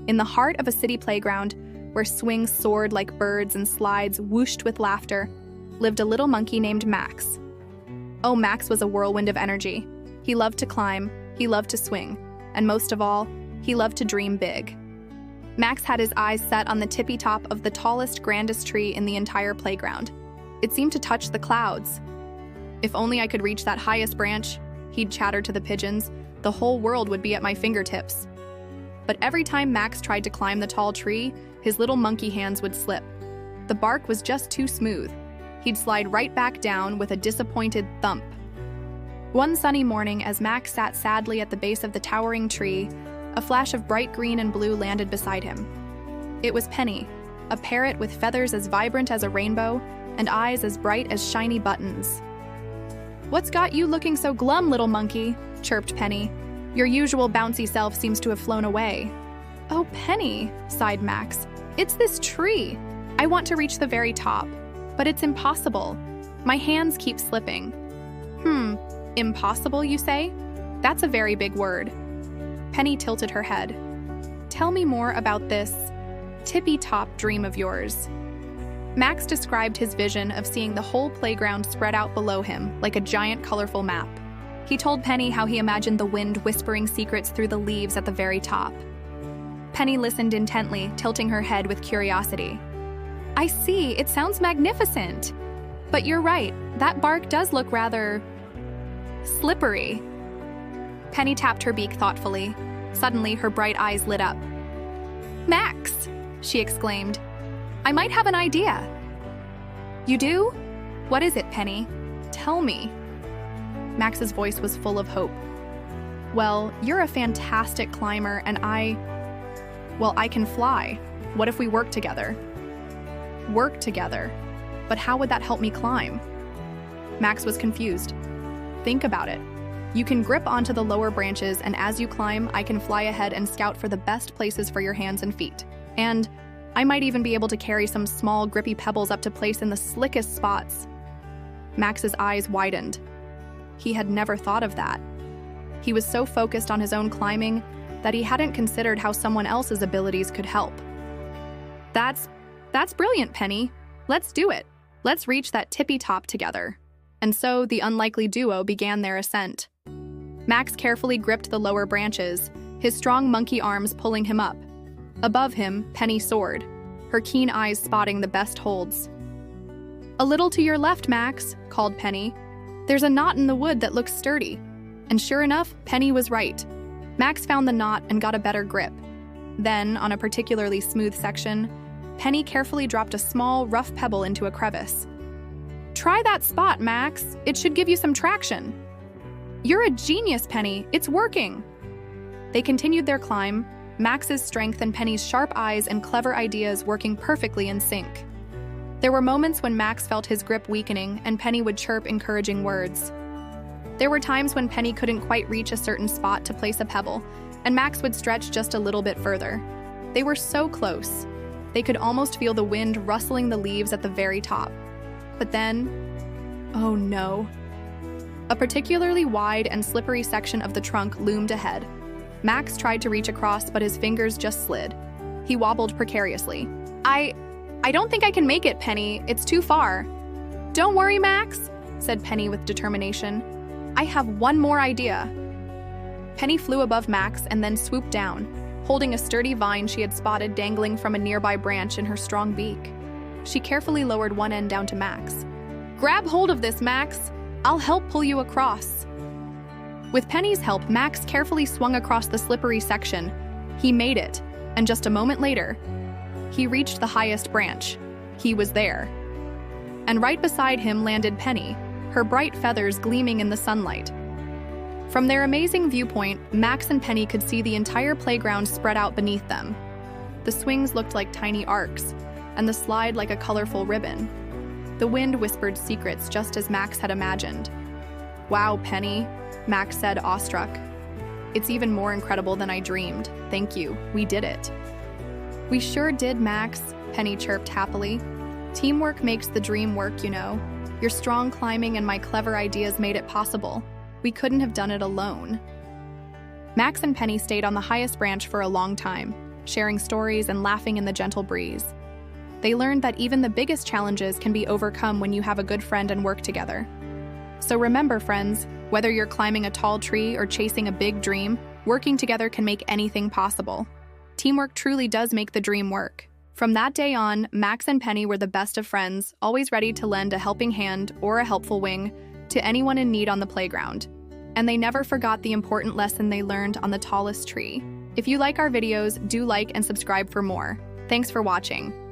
In the heart of a city playground, where swings soared like birds and slides whooshed with laughter, lived a little monkey named Max. Oh, Max was a whirlwind of energy. He loved to climb, he loved to swing, and most of all, he loved to dream big. Max had his eyes set on the tippy top of the tallest, grandest tree in the entire playground. It seemed to touch the clouds. If only I could reach that highest branch, he'd chatter to the pigeons, the whole world would be at my fingertips. But every time Max tried to climb the tall tree, his little monkey hands would slip. The bark was just too smooth. He'd slide right back down with a disappointed thump. One sunny morning, as Max sat sadly at the base of the towering tree, a flash of bright green and blue landed beside him. It was Penny, a parrot with feathers as vibrant as a rainbow and eyes as bright as shiny buttons. "What's got you looking so glum, little monkey?" chirped Penny. "Your usual bouncy self seems to have flown away." "Oh, Penny," sighed Max. "It's this tree. I want to reach the very top, but it's impossible. My hands keep slipping." Impossible, you say? That's a very big word." Penny tilted her head. "Tell me more about this tippy-top dream of yours." Max described his vision of seeing the whole playground spread out below him like a giant colorful map. He told Penny how he imagined the wind whispering secrets through the leaves at the very top. Penny listened intently, tilting her head with curiosity. "I see, it sounds magnificent. But you're right, that bark does look rather slippery." Penny tapped her beak thoughtfully. Suddenly, her bright eyes lit up. "Max!" she exclaimed. "I might have an idea." "You do? What is it, Penny? Tell me." Max's voice was full of hope. "Well, you're a fantastic climber and I can fly. What if we work together?" "Work together? But how would that help me climb?" Max was confused. "Think about it. You can grip onto the lower branches, and as you climb, I can fly ahead and scout for the best places for your hands and feet. And I might even be able to carry some small, grippy pebbles up to place in the slickest spots." Max's eyes widened. He had never thought of that. He was so focused on his own climbing that he hadn't considered how someone else's abilities could help. That's brilliant, Penny. Let's do it. Let's reach that tippy top together." And so the unlikely duo began their ascent. Max carefully gripped the lower branches, his strong monkey arms pulling him up. Above him, Penny soared, her keen eyes spotting the best holds. "A little to your left, Max," called Penny. "There's a knot in the wood that looks sturdy." And sure enough, Penny was right. Max found the knot and got a better grip. Then, on a particularly smooth section, Penny carefully dropped a small, rough pebble into a crevice. "Try that spot, Max. It should give you some traction." "You're a genius, Penny. It's working." They continued their climb, Max's strength and Penny's sharp eyes and clever ideas working perfectly in sync. There were moments when Max felt his grip weakening and Penny would chirp encouraging words. There were times when Penny couldn't quite reach a certain spot to place a pebble, and Max would stretch just a little bit further. They were so close. They could almost feel the wind rustling the leaves at the very top. But then, oh no. A particularly wide and slippery section of the trunk loomed ahead. Max tried to reach across, but his fingers just slid. He wobbled precariously. I don't think I can make it, Penny. It's too far." "Don't worry, Max," said Penny with determination. "I have one more idea." Penny flew above Max and then swooped down, holding a sturdy vine she had spotted dangling from a nearby branch in her strong beak. She carefully lowered one end down to Max. "Grab hold of this, Max. I'll help pull you across." With Penny's help, Max carefully swung across the slippery section. He made it, and just a moment later, he reached the highest branch. He was there. And right beside him landed Penny, her bright feathers gleaming in the sunlight. From their amazing viewpoint, Max and Penny could see the entire playground spread out beneath them. The swings looked like tiny arcs, and the slide like a colorful ribbon. The wind whispered secrets just as Max had imagined. "Wow, Penny," Max said, awestruck. "It's even more incredible than I dreamed. Thank you. We did it." "We sure did, Max," Penny chirped happily. "Teamwork makes the dream work, you know. Your strong climbing and my clever ideas made it possible. We couldn't have done it alone." Max and Penny stayed on the highest branch for a long time. sharing stories and laughing in the gentle breeze. They learned that even the biggest challenges can be overcome when you have a good friend and work together. So remember, friends, whether you're climbing a tall tree or chasing a big dream, working together can make anything possible. Teamwork truly does make the dream work. From that day on, Max and Penny were the best of friends, always ready to lend a helping hand or a helpful wing to anyone in need on the playground. And they never forgot the important lesson they learned on the tallest tree. If you like our videos, do like and subscribe for more. Thanks for watching.